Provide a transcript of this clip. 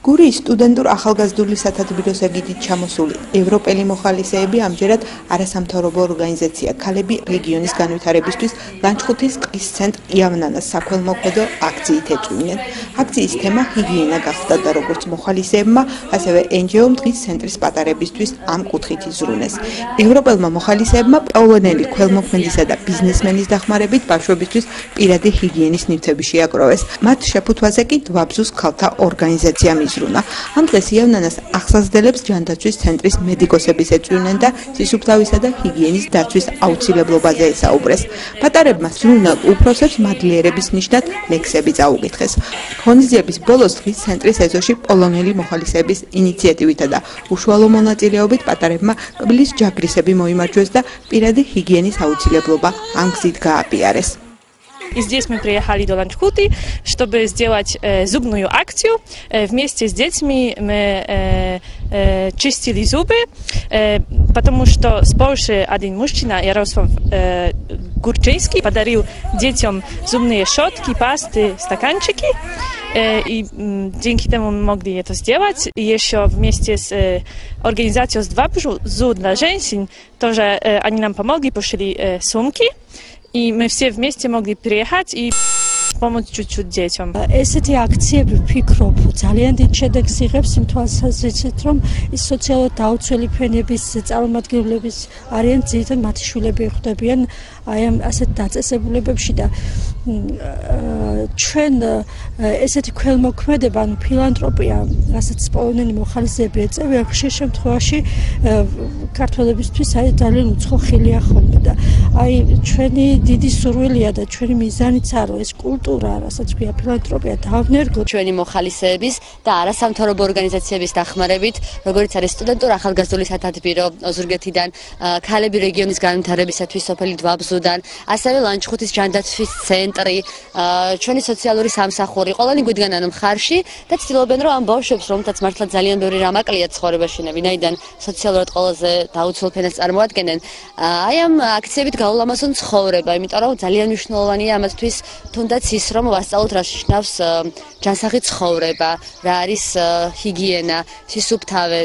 გურიის სტუდენტურ ახალგაზრდული სათათბიროს ეგიდით ჩამოსული ევროპელი მოხალისეები ამჯერად არასამთავრობო ორგანიზაცია ქალები რეგიონის განვითარებისთვის ლანჩხუთის ტყის ცენტრ იავნანას საქველმოქმედო აქციით ეწვივნენ. აქციის თემა ჰიგიენა გახდა და როგორც მოხალისეებმა, ასევე NGO ტყის ცენტრის პატარებისთვის ამ კუთხით იზრუნეს. ევროპელმა მოხალისეებმა პოლონელი ქველმოქმედისა და ბიზნესმენის დახმარებით ბავშვებისთვის პირადი ჰიგიენის ნივთები შეაგროვეს. მათ შეფუთვაზე კი დვაბზუს ქალთა ორგანიზაცია მიზრუნა. ამ დღეს იავნანას ახსასდელებს ჯანდაცვის ცენტრის მედიკოსების ეწვივნენ და სისუფთავისა და ჰიგიენის დაცვის აუცილებლობაზე ესაუბრეს. პატარებმა სრულნელ უფროსებს მადლიერების ნიშნად ლექსები წაუკითხეს. ღონისძიების ბოლოს ტყის centris ეზოში პოლონელი მოხალისეების ინიციატივითა და უშუალო მონაწილეობით პატარებმა კბილის ჯაგრისები მოიმარჯვეს და პირადი ჰიგიენის აუცილებლობა ამ გზით გააპიარეს. И здесь мы приехали до Ланчхути, чтобы сделать зубную акцию. Вместе с детьми мы чистили зубы, потому что с Польши один мужчина, Ярослав Гурчейский, подарил детям зубные щетки, пасты, стаканчики. И dzięki temu мы могли это сделать. И еще вместе с организацией «Двабзу» для женщин тоже они нам помогли, пошли сумки. И мы все вместе могли приехать и помочь чуть-чуть детям. ესეთი აქციები ვფიქრობ ძალიან დიდ შედეგს იღებს იმ თვალსაზრისით, რომ ის სოციალურად დაუცველი ფენების წარმომადგენლების არიან ძირითადად მათი შვილები ხვდებიან აი ამ ასეთ დაწესებულებებში და ჩვენ ესეთი ქველმოქმედება, ანუ ფილანთროპია, რასაც პოლონელი მოხალისეები ეწევიან, ხშირ შემთხვევაში ქართველებისთვის აი ძალიან უცხო ხილია ხოლმე და აი ჩვენი დიდი სურვილია და ჩვენი მიზანიცაა, რომ ეს კულტურა, რასაც ქვია ფილანთროპია, დავნერგოთ ჩვენი მოხალისეების და არასამთავრობო ორგანიზაციების დახმარებით, როგორც არის სტუდენტურ ახალგაზრდული სათათბირო ოზურგეთიდან, ქალები რეგიონის განვითარებისათვის სოფელი დვაბზუდან, ასევე ლანჩხუთის ჯანდაცვის ცენტრი, ჩვენი სოციალური სამსახური, ყველანი გვიდგან ამ მხარში და ცდილობენ, რომ ამ ბავშვებს, რომელთაც მართლა ძალიან ბევრი რამ აკლია ცხოვრებაში, ვინაიდან სოციალურად ყველაზე დაუცველ ფენას წარმოადგენენ, აი ამ აქციებით გაულამაზონ ცხოვრება, იმიტომ რომ ძალიან მნიშვნელოვანია ამათთვის თუნდაც ის, რომ ვასწავლოთ რა ნიშნავს ჯანსაღი ცხოვრება, რა არის ჰიგიენა, სისუფთავე.